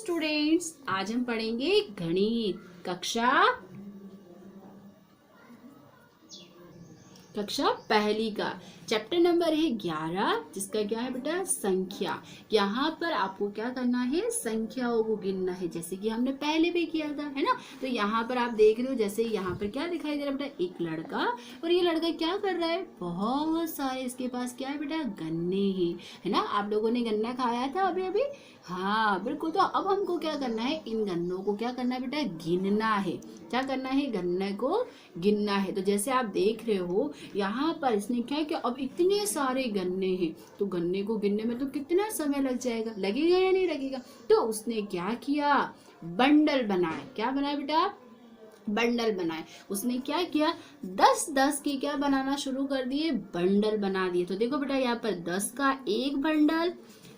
Students, आज हम पढ़ेंगे गणित कक्षा पहली का चैप्टर नंबर है 11, जिसका क्या है बेटा संख्या। यहाँ पर आपको क्या करना है, संख्याओं को गिनना है, जैसे कि हमने पहले भी किया था, है ना। तो यहाँ पर आप देख रहे हो, जैसे यहाँ पर क्या दिखाई दे रहा है बेटा, एक लड़का, और ये लड़का क्या कर रहा है, बहुत सारे इसके पास क्या है बेटा, गन्ने हैं, है ना। आप लोगों ने गन्ना खाया था अभी अभी, हाँ बिल्कुल। तो अब हमको क्या करना है, इन गन्नों को क्या करना है बेटा, गिनना है। क्या करना है, गन्ने को गिनना है। तो जैसे आप देख रहे हो यहाँ पर इसने क्या किया, अब इतने सारे गन्ने हैं, तो गन्ने को गिनने में तो कितना समय लग जाएगा, लगेगा या नहीं लगेगा। तो उसने क्या किया, बंडल बनाए। क्या बनाए बेटा, बंडल बनाए। उसने क्या किया, 10-10 के क्या बनाना शुरू कर दिए, बंडल बना दिए। तो देखो बेटा, यहाँ पर 10 का एक बंडल,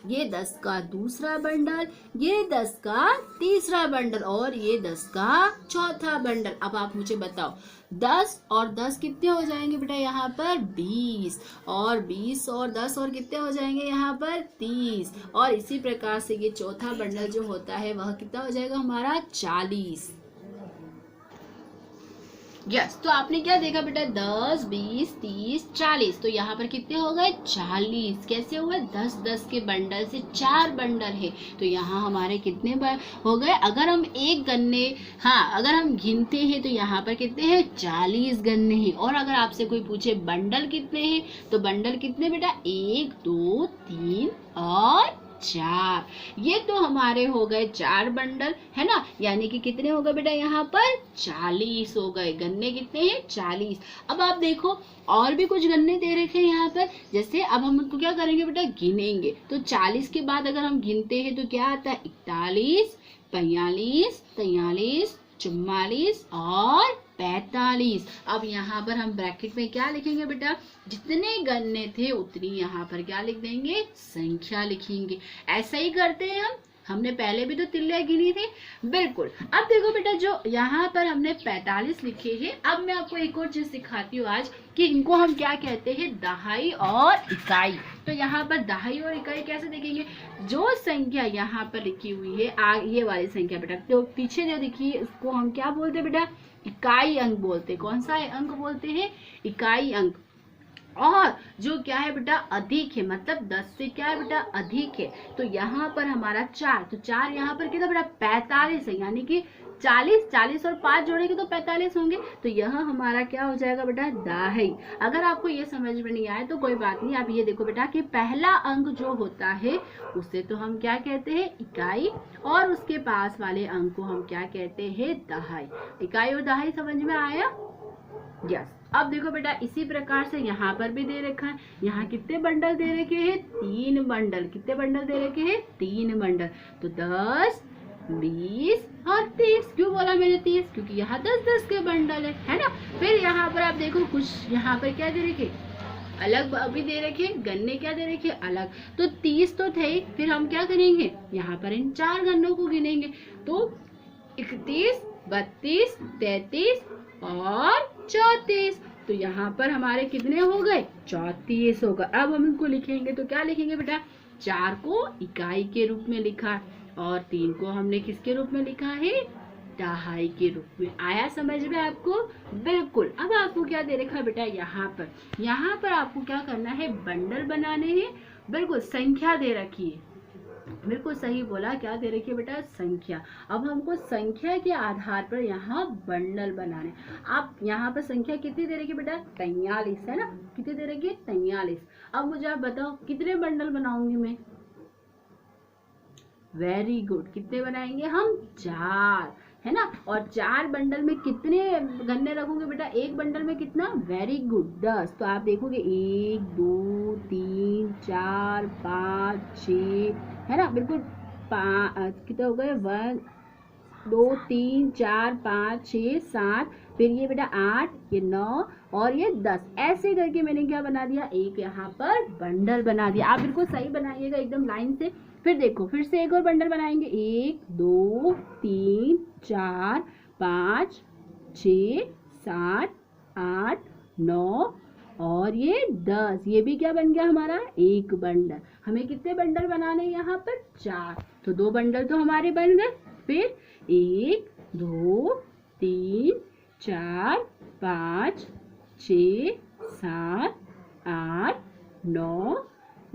ये 10 का दूसरा बंडल, ये 10 का तीसरा बंडल, और ये 10 का चौथा बंडल। अब आप मुझे बताओ, 10 और 10 कितने हो जाएंगे बेटा, यहाँ पर 20, और 20 और 10 और कितने हो जाएंगे, यहाँ पर 30, और इसी प्रकार से ये चौथा बंडल जो होता है वह कितना हो जाएगा हमारा, 40। यस, तो आपने क्या देखा बेटा, 10, 20, 30, 40, तो यहाँ पर कितने हो गए, 40। कैसे हुए, 10-10 के बंडल से 4 बंडल है, तो यहाँ हमारे कितने हो गए। अगर हम एक गन्ने, हाँ अगर हम गिनते हैं तो यहाँ पर कितने हैं, 40 गन्ने हैं। और अगर आपसे कोई पूछे बंडल कितने हैं, तो बंडल कितने बेटा, 1, 2, 3 और 4। ये तो हमारे हो गए 4 बंडल, है ना। यानी कि कितने हो गए बेटा, यहाँ पर 40 हो गए। गन्ने कितने हैं, 40। अब आप देखो, और भी कुछ गन्ने दे रखे हैं यहाँ पर। जैसे अब हम उनको क्या करेंगे बेटा, गिनेंगे। तो 40 के बाद अगर हम गिनते हैं तो क्या आता है, 41, 42, 43, 44 और 45। अब यहाँ पर हम ब्रैकेट में क्या लिखेंगे बेटा, जितने गन्ने थे उतनी यहाँ पर क्या लिख देंगे, संख्या लिखेंगे। ऐसा ही करते हैं हमने पहले भी तो तिल्लियां गिनी थी, बिल्कुल। अब देखो बेटा, जो यहाँ पर हमने 45 लिखे हैं, अब मैं आपको एक और चीज सिखाती हूँ आज, कि इनको हम क्या कहते हैं, दहाई और इकाई। तो यहाँ पर दहाई और इकाई कैसे देखेंगे, जो संख्या यहाँ पर लिखी हुई है, ये वाली संख्या बेटा, तो पीछे जो लिखी है उसको हम क्या बोलते हैं बेटा, इकाई अंक बोलते हैं। कौन सा अंक बोलते हैं, इकाई अंक। और जो क्या है बेटा, अधिक है, मतलब 10 से क्या है बेटा, अधिक है। तो यहाँ पर हमारा 4, तो 4 यहाँ पर कितना बेटा, 45 है। यानी कि 40 और 5 जोड़ेंगे तो 45 होंगे। तो यह हमारा क्या हो जाएगा बेटा, दहाई। अगर आपको ये समझ में नहीं आए तो कोई बात नहीं, आप ये देखो बेटा कि पहला अंक जो होता है उसे तो हम क्या कहते हैं, इकाई, और उसके पास वाले अंक को हम क्या कहते हैं, दहाई। इकाई और दहाई समझ में आया, यस। अब देखो बेटा, इसी प्रकार से यहाँ पर भी दे रखा है। यहाँ कितने बंडल दे रखे हैं, 3 बंडल। कितने बंडल दे रखे हैं, 3 बंडल। तो 10, 20 और 30। क्यों बोला मैंने 30, क्योंकि यहाँ 10-10 के बंडल है ना। फिर यहाँ पर आप देखो, कुछ यहाँ पर क्या दे रखे, अलग अभी दे रखे, गन्ने क्या दे रखे, अलग। तो 30 तो थे, फिर हम क्या करेंगे, यहाँ पर इन 4 गन्नों को गिनेंगे। तो 31, 32, 33 और 34। तो यहाँ पर हमारे कितने हो गए, 34 हो गए। अब हम इनको लिखेंगे तो क्या लिखेंगे बेटा, 4 को इकाई के रूप में लिखा, और 3 को हमने किसके रूप में लिखा है, दहाई के रूप में। आया समझ में आपको, बिल्कुल। अब आपको क्या दे रखा है बेटा, यहाँ पर आपको क्या करना है, बंडल बनाने हैं। बिल्कुल, संख्या दे रखी है, बिल्कुल सही बोला। क्या दे रखी है बेटा, संख्या। अब हमको संख्या के आधार पर यहाँ बंडल बनाने। आप यहाँ पर संख्या कितनी दे रखी है बेटा, 43 है ना। कितनी दे रखी है, 43। अब मुझे आप बताओ कितने बंडल बनाऊंगी मैं, वेरी गुड। कितने बनाएंगे हम, 4, है ना। और 4 बंडल में कितने गन्ने रखोगे बेटा, एक बंडल में कितना, वेरी गुड, 10। तो आप देखोगे 1, 2, 3, 4, 5, 6, है ना, बिल्कुल। कितने हो गए, 1, 2, 3, 4, 5, 6, 7, फिर ये बेटा 8, ये 9 और ये 10। ऐसे करके मैंने क्या बना दिया, एक यहाँ पर बंडल बना दिया। आप बिल्कुल सही बनाइएगा, एकदम लाइन से। फिर देखो, फिर से एक और बंडल बनाएंगे, 1, 2, 3, 4, 5, 6, 7, 8, 9 और ये 10, ये भी क्या बन गया हमारा एक बंडल। हमें कितने बंडल बनाने हैं यहाँ पर 4, तो 2 बंडल तो हमारे बन गए। फिर 1 2 3 4 5 6 7 8 9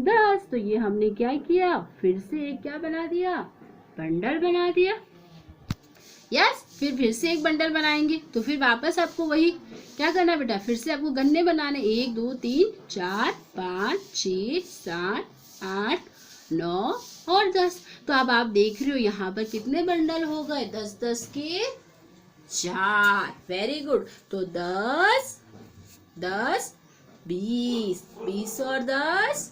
10, तो ये हमने क्या किया, फिर से एक क्या बना दिया, बंडल बना दिया। यस, फिर से एक बंडल बनाएंगे, तो फिर वापस आपको वही क्या करना बेटा, फिर से आपको गन्ने बनाने, 1 2 3 4 5 6 7 8 9 और 10। तो अब आप देख रहे हो यहाँ पर कितने बंडल हो गए, 10 10 के 4। Very good. तो 10 10 20, 20 और 10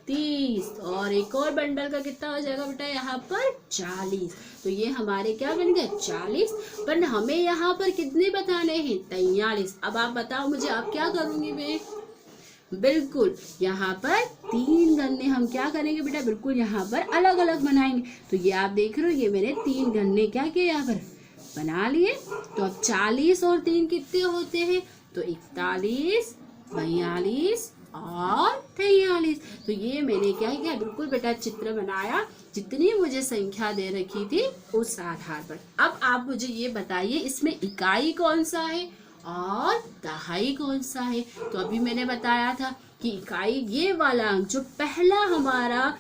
30, और एक और बंडल का कितना हो जाएगा बेटा यहाँ पर 40। तो ये हमारे क्या बन गए 40, पर हमें यहाँ पर कितने बताने हैं 43। अब आप बताओ मुझे, आप क्या करूंगी मैं, बिल्कुल यहाँ पर 3 गन्ने हम क्या करेंगे बेटा, बिल्कुल यहाँ पर अलग अलग बनाएंगे। तो ये आप देख रहे हो, ये मैंने 3 गन्ने क्या किए यहाँ पर बना लिए। तो अब 40 और 3 कितने होते हैं, तो 41 42 और 43। तो ये मैंने क्या किया, बिल्कुल बेटा चित्र बनाया, जितनी मुझे संख्या दे रखी थी उस आधार पर। अब आप मुझे ये बताइए, इसमें इकाई कौन सा है और दहाई कौन सा है। तो अभी मैंने बताया था कि इकाई ये वाला अंक जो पहला हमारा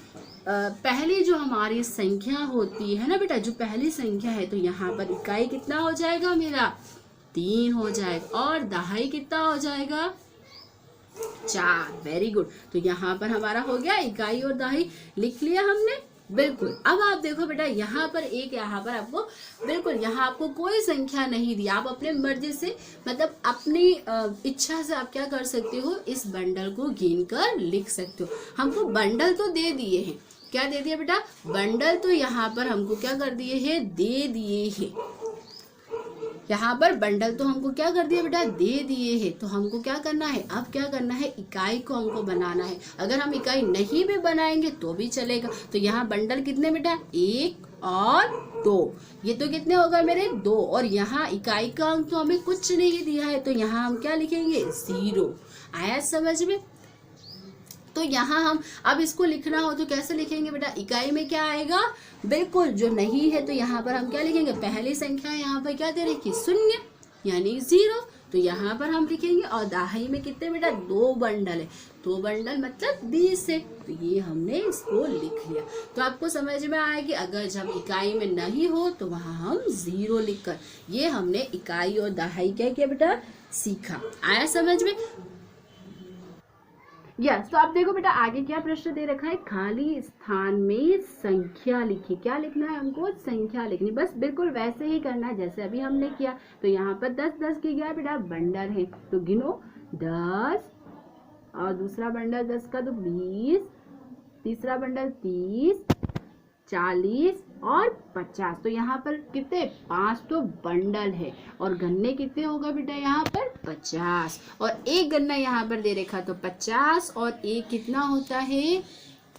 पहली जो हमारी संख्या होती है ना बेटा, जो पहली संख्या है, तो यहाँ पर इकाई कितना हो जाएगा मेरा 3 हो जाएगा, और दहाई कितना हो जाएगा 4। Very good. तो यहाँ पर हमारा हो गया इकाई और दहाई, लिख लिया हमने। बिल्कुल। अब आप देखो बेटा, यहाँ पर एक, यहाँ पर आपको बिल्कुल, यहाँ आपको कोई संख्या नहीं दी, आप अपने मर्जी से, मतलब अपनी इच्छा से आप क्या कर सकते हो, इस बंडल को गिन कर लिख सकते हो। हमको बंडल तो दे दिए हैं, क्या दे दिया बेटा, बंडल तो यहाँ पर हमको क्या कर दिए हैं, दे दिए हैं। यहाँ पर बंडल तो हमको क्या कर दिया बेटा, दे दिए हैं। तो हमको क्या करना है, अब क्या करना है, इकाई को हमको बनाना है। अगर हम इकाई नहीं भी बनाएंगे तो भी चलेगा। तो यहाँ बंडल कितने बेटा, 1 और 2, ये तो कितने हो गए मेरे 2, और यहाँ इकाई का अंक तो हमें कुछ नहीं दिया है, तो यहाँ हम क्या लिखेंगे 0। आया समझ में। तो यहाँ हम अब इसको लिखना हो तो कैसे लिखेंगे बेटा, इकाई में क्या आएगा, बिल्कुल जो नहीं है, तो यहाँ पर हम क्या लिखेंगे, पहली संख्या यहाँ पर क्या दे रखी, 0 यानी 0, तो यहाँ पर हम लिखेंगे। और दहाई में कितने बेटा, 2 बंडल है, 2 बंडल मतलब 20 है, तो ये हमने इसको लिख लिया। तो आपको समझ में आया कि अगर जब इकाई में नहीं हो तो वहाँ हम 0 लिख कर, ये हमने इकाई और दहाई क्या किया बेटा, सीखा। आया समझ में। यस, तो आप देखो बेटा आगे क्या प्रश्न दे रखा है, खाली स्थान में संख्या लिखी। क्या लिखना है हमको, संख्या लिखनी, बस बिल्कुल वैसे ही करना है जैसे अभी हमने किया। तो यहाँ पर 10 10 की क्या बेटा बंडल है, तो गिनो 10, और दूसरा बंडल 10 का तो 20, तीसरा बंडल 30, 40 और 50। तो यहाँ पर कितने, 5 तो बंडल है, और गन्ने कितने होगा बेटा यहाँ पर 50, और एक गन्ना यहाँ पर दे रखा, तो 50 और एक कितना होता है,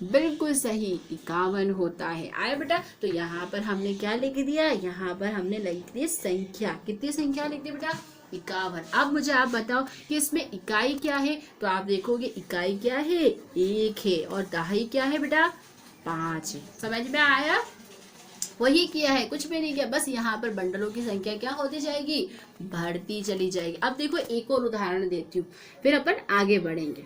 बिल्कुल सही 51 होता है। आया बेटा। तो यहाँ पर हमने क्या लिख दिया, यहाँ पर हमने लिख दी संख्या, कितनी संख्या लिख दी बेटा 51। अब मुझे आप बताओ कि इसमें इकाई क्या है, तो आप देखोगे इकाई क्या है 1 है, और दहाई क्या है बेटा 5 है। समझ में आया, वही किया है, कुछ भी नहीं किया, बस यहाँ पर बंडलों की संख्या क्या होती जाएगी, बढ़ती चली जाएगी। अब देखो एक और उदाहरण देती हूँ, फिर अपन आगे बढ़ेंगे।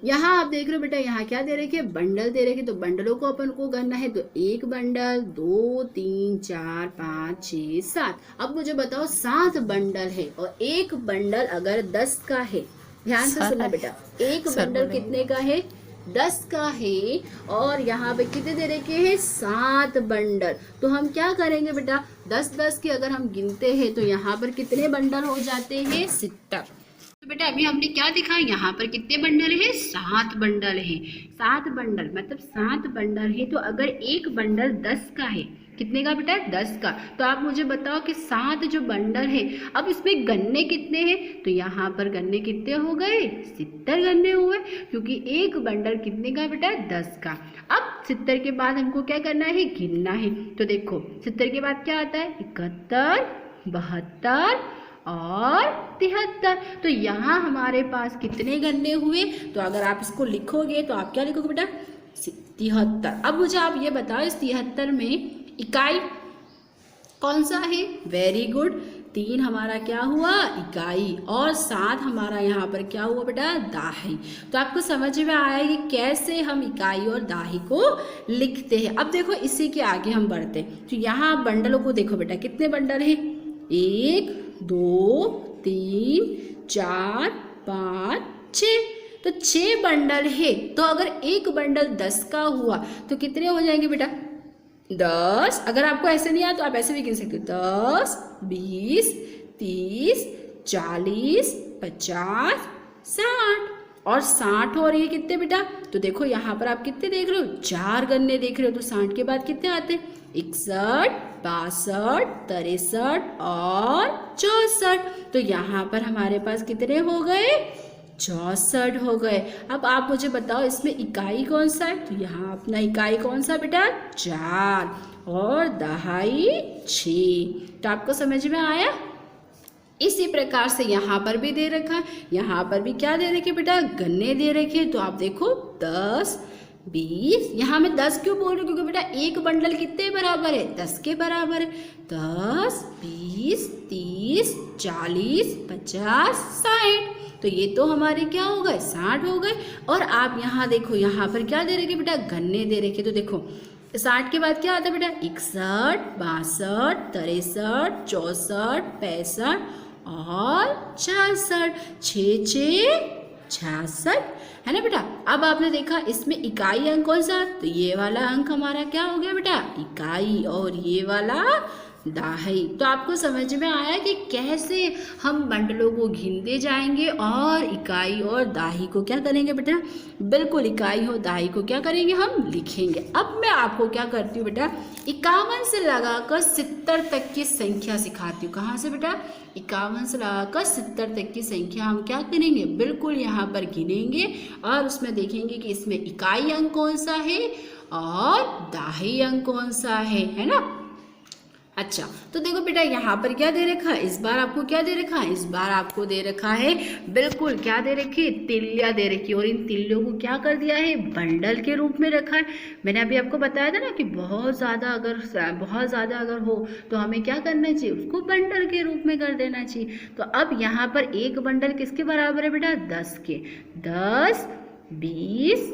यहाँ आप देख रहे हो बेटा, यहाँ क्या दे रखे, बंडल दे रखे, तो बंडलों को अपन को करना है, तो 1 बंडल 2 3 4 5 6 7। अब मुझे बताओ 7 बंडल है, और एक बंडल अगर 10 का है, ध्यान से सुनना बेटा, एक बंडल कितने का है 10 का है, और यहाँ पे कितने दे रखे हैं 7 बंडल। तो हम क्या करेंगे बेटा, 10 10 के अगर हम गिनते हैं तो यहाँ पर कितने बंडल हो जाते हैं 70। तो बेटा अभी हमने क्या दिखा, यहाँ पर कितने बंडल है 7 बंडल है, 7 बंडल मतलब 7 बंडल है। तो अगर एक बंडल 10 का है, कितने का बेटा 10 का, तो आप मुझे बताओ कि 7 जो बंडल है, अब इसमें गन्ने कितने हैं, तो यहाँ पर गन्ने कितने हो गए 70 गन्ने हुए, क्योंकि एक बंडल कितने का बेटा 10 का। अब 70 के बाद हमको क्या करना है, गिनना है। तो देखो 70 के बाद क्या आता है 71, 72 और 73। तो यहाँ हमारे पास कितने गन्ने हुए? तो अगर आप इसको लिखोगे तो आप क्या लिखोगे बेटा? 73। अब मुझे आप ये बताओ इस 73 में इकाई कौन सा है? वेरी गुड, 3 हमारा क्या हुआ? इकाई, और 7 हमारा यहाँ पर क्या हुआ बेटा? दाही। तो आपको समझ में आया कि कैसे हम इकाई और दाही को लिखते हैं। अब देखो इसी के आगे हम बढ़ते हैं। तो यहाँ आप बंडलों को देखो बेटा, कितने बंडल हैं? 1 2 3 4 5 6। तो 6 बंडल है। तो अगर एक बंडल 10 का हुआ तो कितने हो जाएंगे बेटा? 10। अगर आपको ऐसे नहीं आया तो आप ऐसे भी गिन सकते हो, 10 20 30 40 50 60। और 60 और ये कितने बेटा? तो देखो यहाँ पर आप कितने देख रहे हो? 4 गन्ने देख रहे हो। तो 60 के बाद कितने आते हैं? 61 62 63 और 64। तो यहाँ पर हमारे पास कितने हो गए? 64 हो गए। अब आप मुझे बताओ इसमें इकाई कौन सा है? तो यहाँ अपना इकाई कौन सा बेटा? 4 और दहाई 6। तो आपको समझ में आया? इसी प्रकार से यहाँ पर भी दे रखा है। यहाँ पर भी क्या दे रखे बेटा? गन्ने दे रखे। तो आप देखो 10 20। यहाँ मैं 10 क्यों बोल रही हूँ? क्योंकि बेटा एक बंडल कितने बराबर है? 10 के बराबर है। 10 20 30 40 50 60। तो ये तो हमारे क्या हो गए? 60 हो गए। और आप यहाँ देखो, यहाँ पर क्या दे रखे बेटा? गन्ने दे रखे। तो देखो 60 के बाद क्या आता है बेटा? 61 62 63 64 65 और 66। 6 6 66 है ना बेटा। अब आपने देखा इसमें इकाई अंक कौन सा? तो ये वाला अंक हमारा क्या हो गया बेटा? इकाई, और ये वाला दाही। तो आपको समझ में आया कि कैसे हम बंडलों को गिनते जाएंगे और इकाई और दाही को क्या करेंगे बेटा? बिल्कुल इकाई और दाही को क्या करेंगे? हम लिखेंगे। अब मैं आपको क्या करती हूँ बेटा? 51 से लगाकर 70 तक की संख्या सिखाती हूँ। कहाँ से बेटा? 51 से लगाकर 70 तक की संख्या हम क्या करेंगे? बिल्कुल यहाँ पर गिनेंगे और उसमें देखेंगे कि इसमें इकाई अंक कौन सा है और दाही अंक कौन सा है ना। अच्छा, तो देखो बेटा यहाँ पर क्या दे रखा है? इस बार आपको क्या दे रखा है? इस बार आपको दे रखा है बिल्कुल क्या दे रखी है? तिल्लियाँ दे रखी है। और इन तिल्लियों को क्या कर दिया है? बंडल के रूप में रखा है। मैंने अभी आपको बताया था ना कि बहुत ज़्यादा अगर हो तो हमें क्या करना चाहिए? उसको बंडल के रूप में कर देना चाहिए। तो अब यहाँ पर एक बंडल किसके बराबर है बेटा? 10 के। 10 20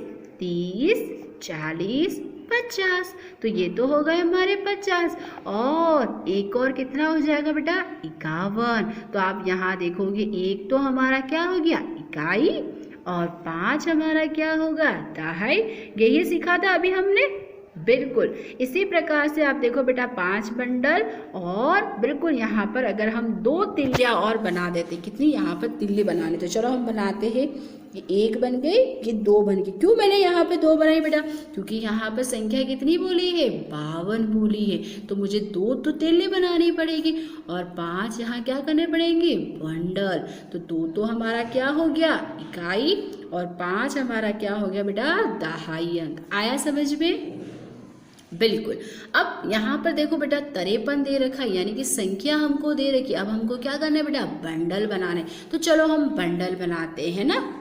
30 40 50। तो ये तो हो गए हमारे 50। और एक और कितना हो जाएगा बेटा? 51। तो आप यहाँ देखोगे एक तो हमारा क्या हो गया? इकाई, और 5 हमारा क्या होगा? दहाई। यही सीखा था अभी हमने। बिल्कुल इसी प्रकार से आप देखो बेटा 5 बंडल, और बिल्कुल यहाँ पर अगर हम 2 तिल्लियाँ और बना देते, कितनी यहाँ पर तिल्ली बनानी, तो चलो हम बनाते हैं। ये 1 बन गई, ये 2 बन गई। क्यों मैंने यहाँ पे 2 बनाई बेटा? क्योंकि यहाँ पर संख्या कितनी बोली है? 52 बोली है। तो मुझे 2 तो तिल्ली बनानी पड़ेगी और 5 यहाँ क्या करने पड़ेंगे? बंडल। तो 2 तो हमारा क्या हो गया? इकाई, और 5 हमारा क्या हो गया बेटा? दहाई अंक। आया समझ में? बिल्कुल। अब यहाँ पर देखो बेटा 53 दे रखा है, यानी कि संख्या हमको दे रखी। अब हमको क्या करना है बेटा? बंडल बनाने। तो चलो हम बंडल बनाते हैं ना।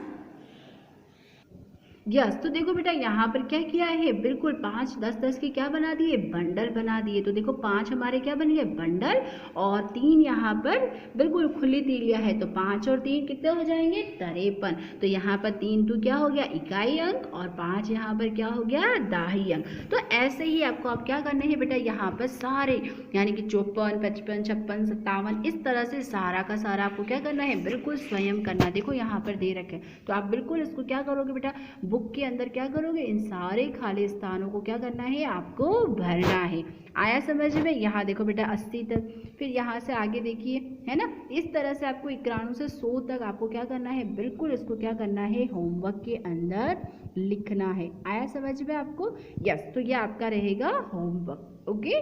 यस, तो देखो बेटा यहाँ पर क्या किया है? बिल्कुल 5 10 10 के क्या बना दिए? बंडल बना दिए। तो देखो 5 हमारे क्या बन गए? बंडल, और 3 यहाँ पर बिल्कुल खुली तिल्लियाँ है। तो 5 और 3 कितने हो जाएंगे? 53। तो यहाँ पर 3 तो क्या हो गया? इकाई अंक, और 5 यहाँ पर क्या हो गया? दाही अंक। तो ऐसे ही आपको अब क्या करना है बेटा? यहाँ पर सारे यानी कि 54 55 56 57 इस तरह से सारा का सारा आपको क्या करना है? बिल्कुल स्वयं करना। देखो यहाँ पर दे रखे, तो आप बिल्कुल इसको क्या करोगे बेटा? बुक के अंदर क्या करोगे? इन सारे खाली स्थानों को क्या करना है? आपको भरना है। आया समझ में? यहाँ देखो बेटा 80 तक, फिर यहाँ से आगे देखिए, है ना। इस तरह से आपको 91 से 100 तक आपको क्या करना है? बिल्कुल इसको क्या करना है? होमवर्क के अंदर लिखना है। आया समझ में आपको? यस, तो ये आपका रहेगा होमवर्क। Okay,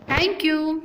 thank you.